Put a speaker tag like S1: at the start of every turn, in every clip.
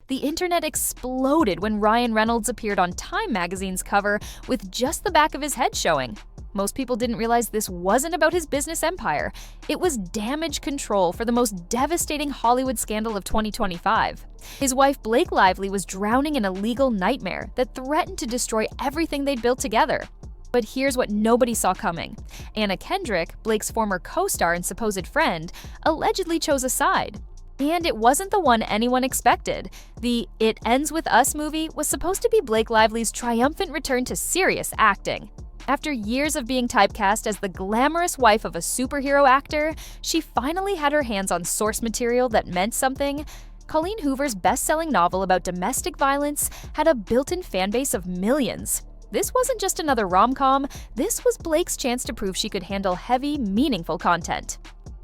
S1: the internet exploded when Ryan Reynolds appeared on Time magazine's cover with just the back of his head showing. Most people didn't realize this wasn't about his business empire. It was damage control for the most devastating Hollywood scandal of 2025. His wife Blake Lively was drowning in a legal nightmare that threatened to destroy everything they'd built together. But here's what nobody saw coming. Anna Kendrick, Blake's former co-star and supposed friend, allegedly chose a side. And it wasn't the one anyone expected. The It Ends With Us movie was supposed to be Blake Lively's triumphant return to serious acting. After years of being typecast as the glamorous wife of a superhero actor, she finally had her hands on source material that meant something. Colleen Hoover's best-selling novel about domestic violence had a built-in fanbase of millions. This wasn't just another rom-com, this was Blake's chance to prove she could handle heavy, meaningful content.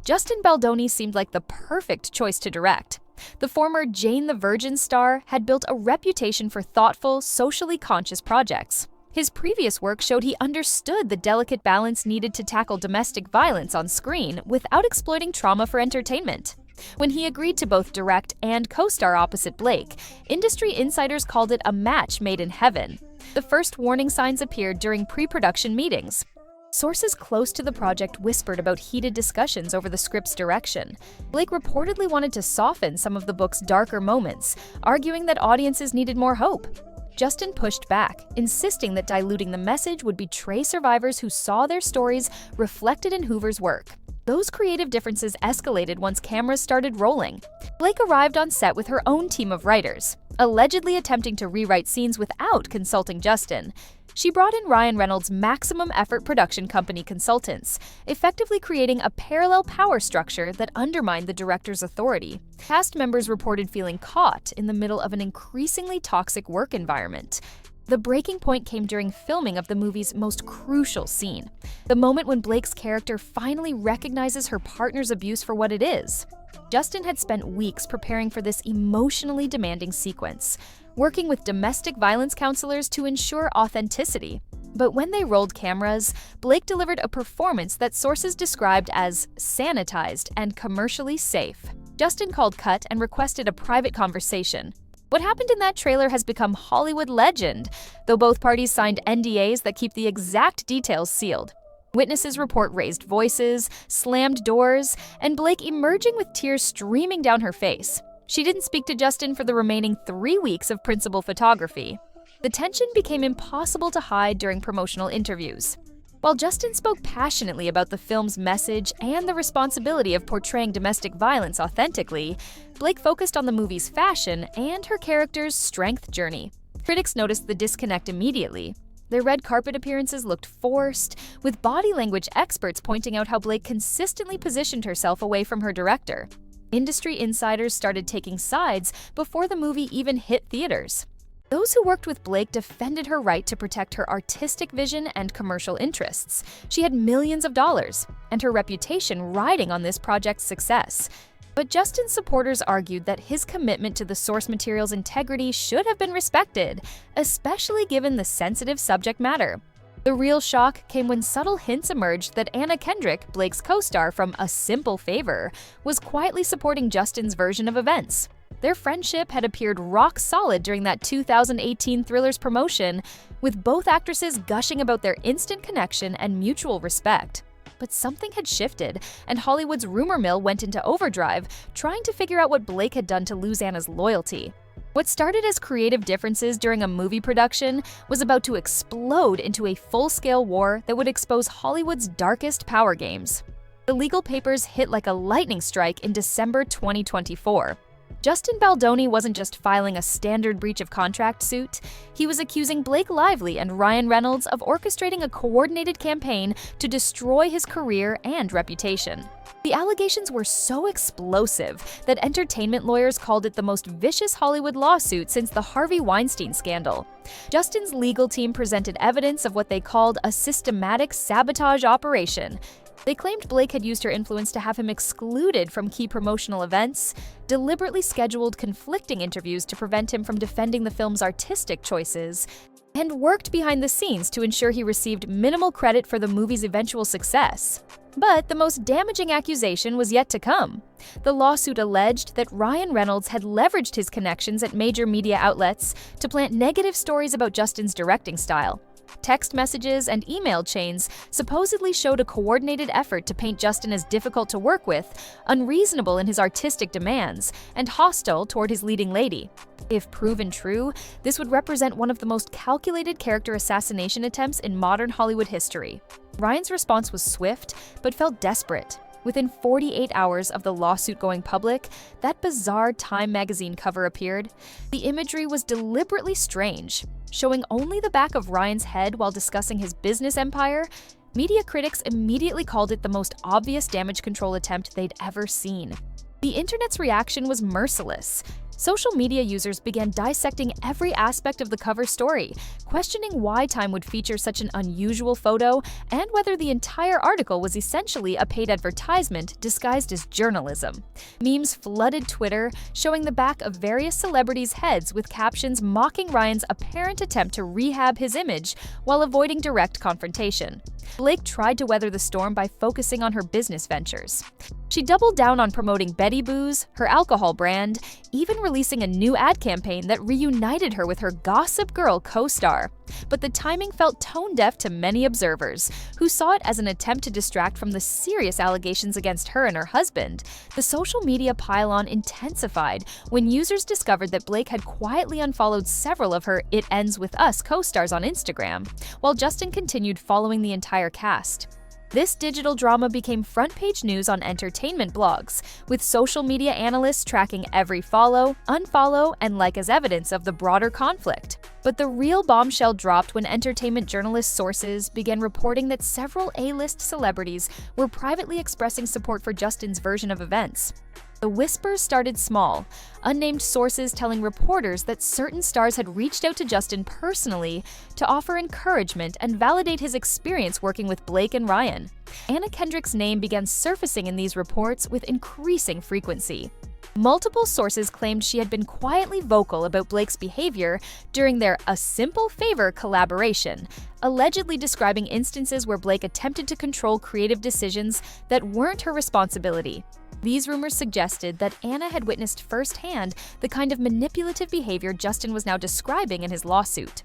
S1: Justin Baldoni seemed like the perfect choice to direct. The former Jane the Virgin star had built a reputation for thoughtful, socially conscious projects. His previous work showed he understood the delicate balance needed to tackle domestic violence on screen without exploiting trauma for entertainment. When he agreed to both direct and co-star opposite Blake, industry insiders called it a match made in heaven. The first warning signs appeared during pre-production meetings. Sources close to the project whispered about heated discussions over the script's direction. Blake reportedly wanted to soften some of the book's darker moments, arguing that audiences needed more hope. Justin pushed back, insisting that diluting the message would betray survivors who saw their stories reflected in Hoover's work. Those creative differences escalated once cameras started rolling. Blake arrived on set with her own team of writers, allegedly attempting to rewrite scenes without consulting Justin. She brought in Ryan Reynolds' maximum effort production company consultants, effectively creating a parallel power structure that undermined the director's authority. Cast members reported feeling caught in the middle of an increasingly toxic work environment. The breaking point came during filming of the movie's most crucial scene, the moment when Blake's character finally recognizes her partner's abuse for what it is. Justin had spent weeks preparing for this emotionally demanding sequence, working with domestic violence counselors to ensure authenticity. But when they rolled cameras, Blake delivered a performance that sources described as sanitized and commercially safe. Justin called cut and requested a private conversation. What happened in that trailer has become Hollywood legend, though both parties signed NDAs that keep the exact details sealed. Witnesses report raised voices, slammed doors, and Blake emerging with tears streaming down her face. She didn't speak to Justin for the remaining 3 weeks of principal photography. The tension became impossible to hide during promotional interviews. While Justin spoke passionately about the film's message and the responsibility of portraying domestic violence authentically, Blake focused on the movie's fashion and her character's strength journey. Critics noticed the disconnect immediately. Their red carpet appearances looked forced, with body language experts pointing out how Blake consistently positioned herself away from her director. Industry insiders started taking sides before the movie even hit theaters. Those who worked with Blake defended her right to protect her artistic vision and commercial interests. She had millions of dollars, and her reputation riding on this project's success. But Justin's supporters argued that his commitment to the source material's integrity should have been respected, especially given the sensitive subject matter. The real shock came when subtle hints emerged that Anna Kendrick, Blake's co-star from A Simple Favor, was quietly supporting Justin's version of events. Their friendship had appeared rock solid during that 2018 Thriller's promotion, with both actresses gushing about their instant connection and mutual respect. But something had shifted, and Hollywood's rumor mill went into overdrive, trying to figure out what Blake had done to lose Anna's loyalty. What started as creative differences during a movie production was about to explode into a full-scale war that would expose Hollywood's darkest power games. The legal papers hit like a lightning strike in December 2024. Justin Baldoni wasn't just filing a standard breach of contract suit, he was accusing Blake Lively and Ryan Reynolds of orchestrating a coordinated campaign to destroy his career and reputation. The allegations were so explosive that entertainment lawyers called it the most vicious Hollywood lawsuit since the Harvey Weinstein scandal. Justin's legal team presented evidence of what they called a systematic sabotage operation. They claimed Blake had used her influence to have him excluded from key promotional events, deliberately scheduled conflicting interviews to prevent him from defending the film's artistic choices, and worked behind the scenes to ensure he received minimal credit for the movie's eventual success. But the most damaging accusation was yet to come. The lawsuit alleged that Ryan Reynolds had leveraged his connections at major media outlets to plant negative stories about Justin's directing style. Text messages and email chains supposedly showed a coordinated effort to paint Justin as difficult to work with, unreasonable in his artistic demands, and hostile toward his leading lady. If proven true, this would represent one of the most calculated character assassination attempts in modern Hollywood history. Ryan's response was swift, but felt desperate. Within 48 hours of the lawsuit going public, that bizarre Time magazine cover appeared. The imagery was deliberately strange, showing only the back of Ryan's head while discussing his business empire. Media critics immediately called it the most obvious damage control attempt they'd ever seen. The internet's reaction was merciless. Social media users began dissecting every aspect of the cover story, questioning why Time would feature such an unusual photo and whether the entire article was essentially a paid advertisement disguised as journalism. Memes flooded Twitter, showing the back of various celebrities' heads with captions mocking Ryan's apparent attempt to rehab his image while avoiding direct confrontation. Blake tried to weather the storm by focusing on her business ventures. She doubled down on promoting Betty Booze, her alcohol brand, even releasing a new ad campaign that reunited her with her Gossip Girl co-star. But the timing felt tone-deaf to many observers, who saw it as an attempt to distract from the serious allegations against her and her husband. The social media pile-on intensified when users discovered that Blake had quietly unfollowed several of her It Ends With Us co-stars on Instagram, while Justin continued following the entire cast. This digital drama became front-page news on entertainment blogs, with social media analysts tracking every follow, unfollow, and like as evidence of the broader conflict. But the real bombshell dropped when entertainment journalist sources began reporting that several A-list celebrities were privately expressing support for Justin's version of events. The whispers started small, unnamed sources telling reporters that certain stars had reached out to Justin personally to offer encouragement and validate his experience working with Blake and Ryan. Anna Kendrick's name began surfacing in these reports with increasing frequency. Multiple sources claimed she had been quietly vocal about Blake's behavior during their A Simple Favor collaboration, allegedly describing instances where Blake attempted to control creative decisions that weren't her responsibility. These rumors suggested that Anna had witnessed firsthand the kind of manipulative behavior Justin was now describing in his lawsuit.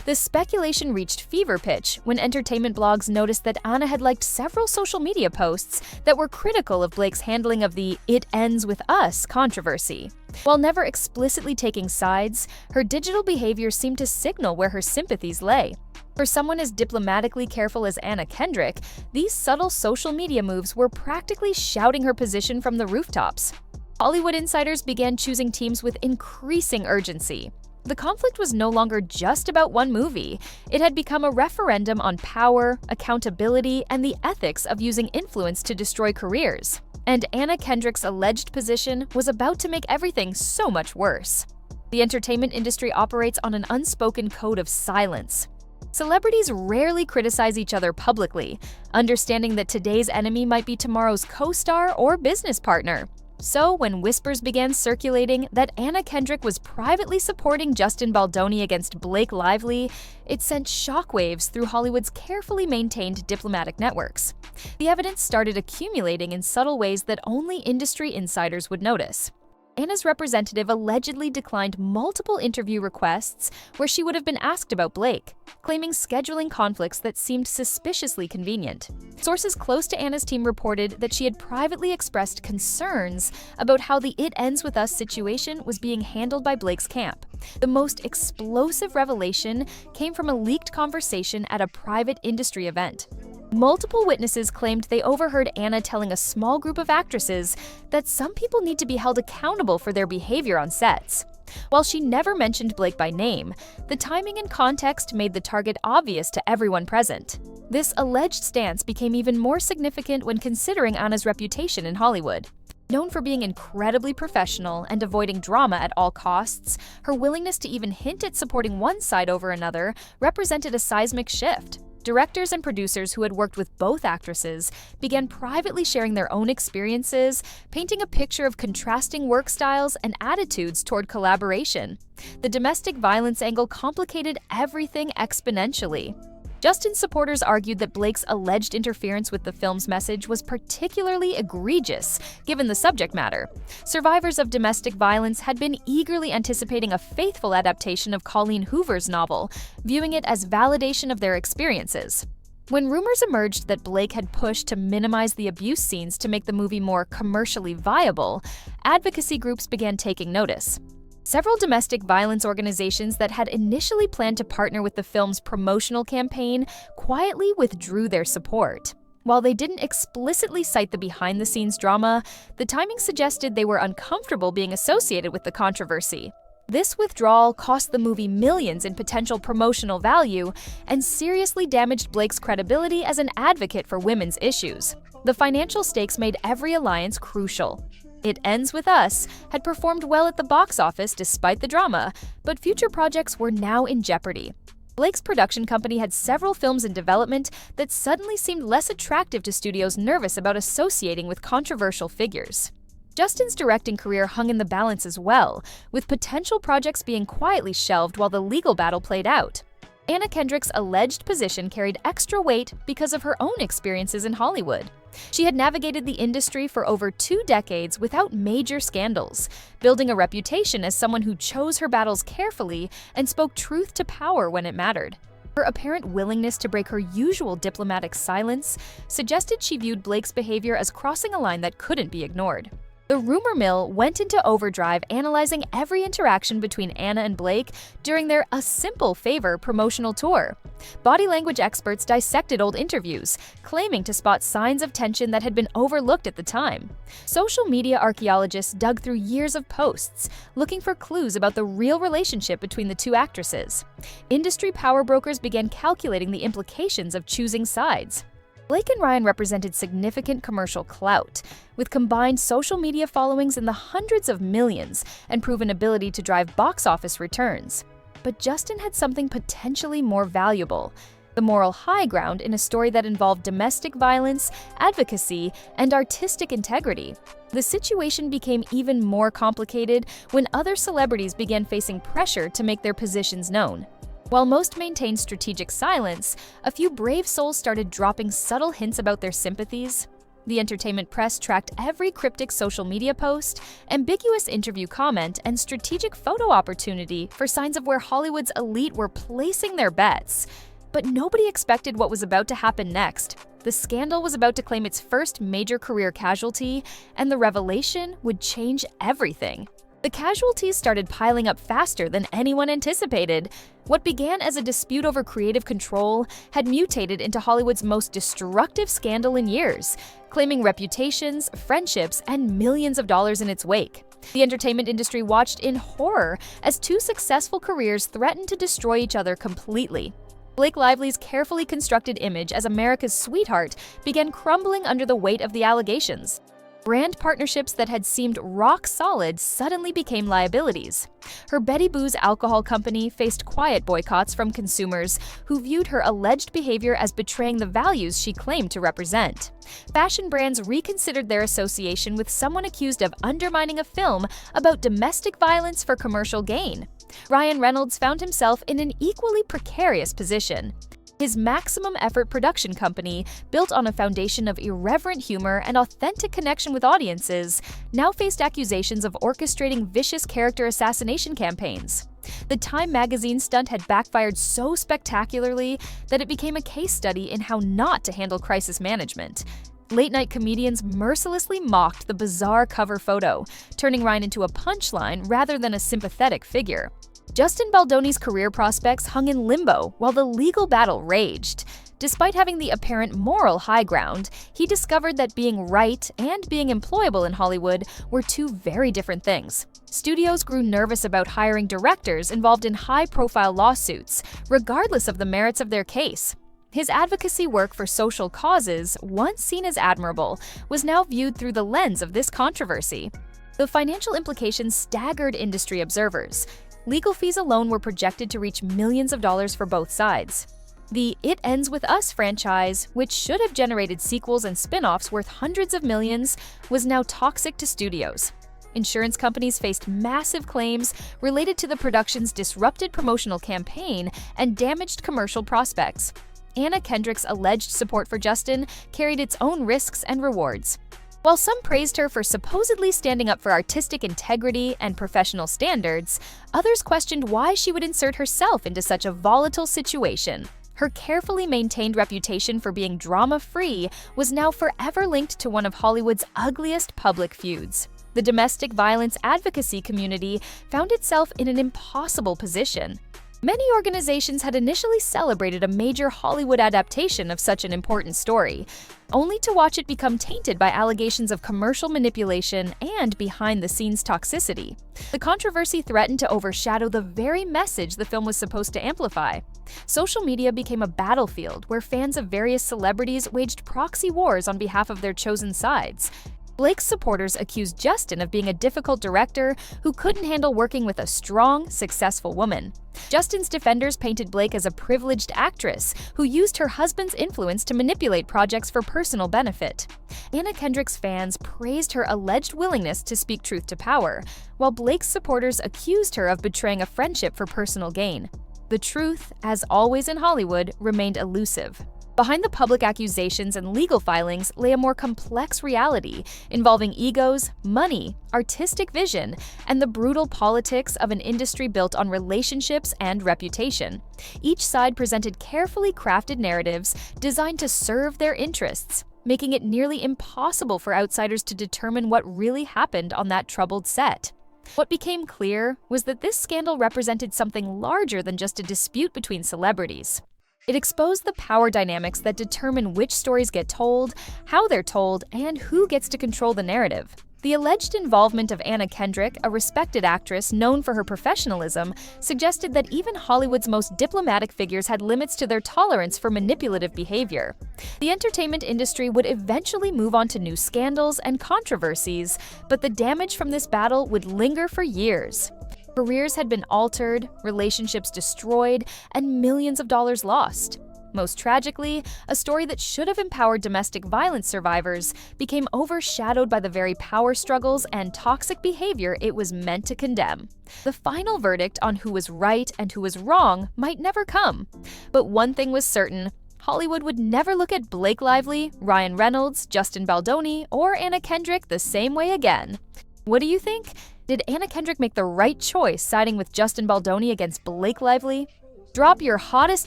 S1: The speculation reached fever pitch when entertainment blogs noticed that Anna had liked several social media posts that were critical of Blake's handling of the It Ends With Us controversy. While never explicitly taking sides, her digital behavior seemed to signal where her sympathies lay. For someone as diplomatically careful as Anna Kendrick, these subtle social media moves were practically shouting her position from the rooftops. Hollywood insiders began choosing teams with increasing urgency. The conflict was no longer just about one movie. It had become a referendum on power, accountability, and the ethics of using influence to destroy careers. And Anna Kendrick's alleged position was about to make everything so much worse. The entertainment industry operates on an unspoken code of silence. Celebrities rarely criticize each other publicly, understanding that today's enemy might be tomorrow's co-star or business partner. So, when whispers began circulating that Anna Kendrick was privately supporting Justin Baldoni against Blake Lively, it sent shockwaves through Hollywood's carefully maintained diplomatic networks. The evidence started accumulating in subtle ways that only industry insiders would notice. Anna's representative allegedly declined multiple interview requests where she would have been asked about Blake, claiming scheduling conflicts that seemed suspiciously convenient. Sources close to Anna's team reported that she had privately expressed concerns about how the It Ends With Us situation was being handled by Blake's camp. The most explosive revelation came from a leaked conversation at a private industry event. Multiple witnesses claimed they overheard Anna telling a small group of actresses that some people need to be held accountable for their behavior on sets. While she never mentioned Blake by name, the timing and context made the target obvious to everyone present. This alleged stance became even more significant when considering Anna's reputation in Hollywood. Known for being incredibly professional and avoiding drama at all costs, her willingness to even hint at supporting one side over another represented a seismic shift. directors and producers who had worked with both actresses began privately sharing their own experiences, painting a picture of contrasting work styles and attitudes toward collaboration. The domestic violence angle complicated everything exponentially. Justin's supporters argued that Blake's alleged interference with the film's message was particularly egregious, given the subject matter. Survivors of domestic violence had been eagerly anticipating a faithful adaptation of Colleen Hoover's novel, viewing it as validation of their experiences. When rumors emerged that Blake had pushed to minimize the abuse scenes to make the movie more commercially viable, advocacy groups began taking notice. Several domestic violence organizations that had initially planned to partner with the film's promotional campaign quietly withdrew their support. While they didn't explicitly cite the behind-the-scenes drama, the timing suggested they were uncomfortable being associated with the controversy. This withdrawal cost the movie millions in potential promotional value and seriously damaged Blake's credibility as an advocate for women's issues. The financial stakes made every alliance crucial. It Ends With Us had performed well at the box office despite the drama, but future projects were now in jeopardy. Blake's production company had several films in development that suddenly seemed less attractive to studios nervous about associating with controversial figures. Justin's directing career hung in the balance as well, with potential projects being quietly shelved while the legal battle played out. Anna Kendrick's alleged position carried extra weight because of her own experiences in Hollywood. She had navigated the industry for over 2 decades without major scandals, building a reputation as someone who chose her battles carefully and spoke truth to power when it mattered. Her apparent willingness to break her usual diplomatic silence suggested she viewed Blake's behavior as crossing a line that couldn't be ignored. The rumor mill went into overdrive analyzing every interaction between Anna and Blake during their A Simple Favor promotional tour. Body language experts dissected old interviews, claiming to spot signs of tension that had been overlooked at the time. Social media archaeologists dug through years of posts, looking for clues about the real relationship between the two actresses. Industry power brokers began calculating the implications of choosing sides. Blake and Ryan represented significant commercial clout, with combined social media followings in the hundreds of millions and proven ability to drive box office returns. But Justin had something potentially more valuable: the moral high ground in a story that involved domestic violence, advocacy, and artistic integrity. The situation became even more complicated when other celebrities began facing pressure to make their positions known. While most maintained strategic silence, a few brave souls started dropping subtle hints about their sympathies. The entertainment press tracked every cryptic social media post, ambiguous interview comment, and strategic photo opportunity for signs of where Hollywood's elite were placing their bets. But nobody expected what was about to happen next. The scandal was about to claim its first major career casualty, and the revelation would change everything. The casualties started piling up faster than anyone anticipated. What began as a dispute over creative control had mutated into Hollywood's most destructive scandal in years, claiming reputations, friendships, and millions of dollars in its wake. The entertainment industry watched in horror as 2 successful careers threatened to destroy each other completely. Blake Lively's carefully constructed image as America's sweetheart began crumbling under the weight of the allegations. Brand partnerships that had seemed rock solid suddenly became liabilities. Her Betty Boo's alcohol company faced quiet boycotts from consumers who viewed her alleged behavior as betraying the values she claimed to represent. Fashion brands reconsidered their association with someone accused of undermining a film about domestic violence for commercial gain. Ryan Reynolds found himself in an equally precarious position. His maximum effort production company, built on a foundation of irreverent humor and authentic connection with audiences, now faced accusations of orchestrating vicious character assassination campaigns. The Time magazine stunt had backfired so spectacularly that it became a case study in how not to handle crisis management. Late-night comedians mercilessly mocked the bizarre cover photo, turning Ryan into a punchline rather than a sympathetic figure. Justin Baldoni's career prospects hung in limbo while the legal battle raged. Despite having the apparent moral high ground, he discovered that being right and being employable in Hollywood were 2 very different things. Studios grew nervous about hiring directors involved in high-profile lawsuits, regardless of the merits of their case. His advocacy work for social causes, once seen as admirable, was now viewed through the lens of this controversy. The financial implications staggered industry observers. Legal fees alone were projected to reach millions of dollars for both sides. The It Ends With Us franchise, which should have generated sequels and spin-offs worth hundreds of millions, was now toxic to studios. Insurance companies faced massive claims related to the production's disrupted promotional campaign and damaged commercial prospects. Anna Kendrick's alleged support for Justin carried its own risks and rewards. While some praised her for supposedly standing up for artistic integrity and professional standards, others questioned why she would insert herself into such a volatile situation. Her carefully maintained reputation for being drama-free was now forever linked to one of Hollywood's ugliest public feuds. The domestic violence advocacy community found itself in an impossible position. Many organizations had initially celebrated a major Hollywood adaptation of such an important story, only to watch it become tainted by allegations of commercial manipulation and behind-the-scenes toxicity. The controversy threatened to overshadow the very message the film was supposed to amplify. Social media became a battlefield where fans of various celebrities waged proxy wars on behalf of their chosen sides. Blake's supporters accused Justin of being a difficult director who couldn't handle working with a strong, successful woman. Justin's defenders painted Blake as a privileged actress who used her husband's influence to manipulate projects for personal benefit. Anna Kendrick's fans praised her alleged willingness to speak truth to power, while Blake's supporters accused her of betraying a friendship for personal gain. The truth, as always in Hollywood, remained elusive. Behind the public accusations and legal filings lay a more complex reality involving egos, money, artistic vision, and the brutal politics of an industry built on relationships and reputation. Each side presented carefully crafted narratives designed to serve their interests, making it nearly impossible for outsiders to determine what really happened on that troubled set. What became clear was that this scandal represented something larger than just a dispute between celebrities. It exposed the power dynamics that determine which stories get told, how they're told, and who gets to control the narrative. The alleged involvement of Anna Kendrick, a respected actress known for her professionalism, suggested that even Hollywood's most diplomatic figures had limits to their tolerance for manipulative behavior. The entertainment industry would eventually move on to new scandals and controversies, but the damage from this battle would linger for years. Careers had been altered, relationships destroyed, and millions of dollars lost. Most tragically, a story that should have empowered domestic violence survivors became overshadowed by the very power struggles and toxic behavior it was meant to condemn. The final verdict on who was right and who was wrong might never come. But one thing was certain: Hollywood would never look at Blake Lively, Ryan Reynolds, Justin Baldoni, or Anna Kendrick the same way again. What do you think? Did Anna Kendrick make the right choice siding with Justin Baldoni against Blake Lively? Drop your hottest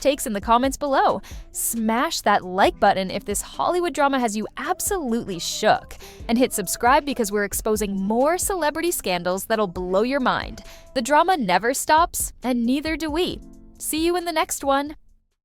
S1: takes in the comments below. Smash that like button if this Hollywood drama has you absolutely shook. And hit subscribe because we're exposing more celebrity scandals that'll blow your mind. The drama never stops, and neither do we. See you in the next one.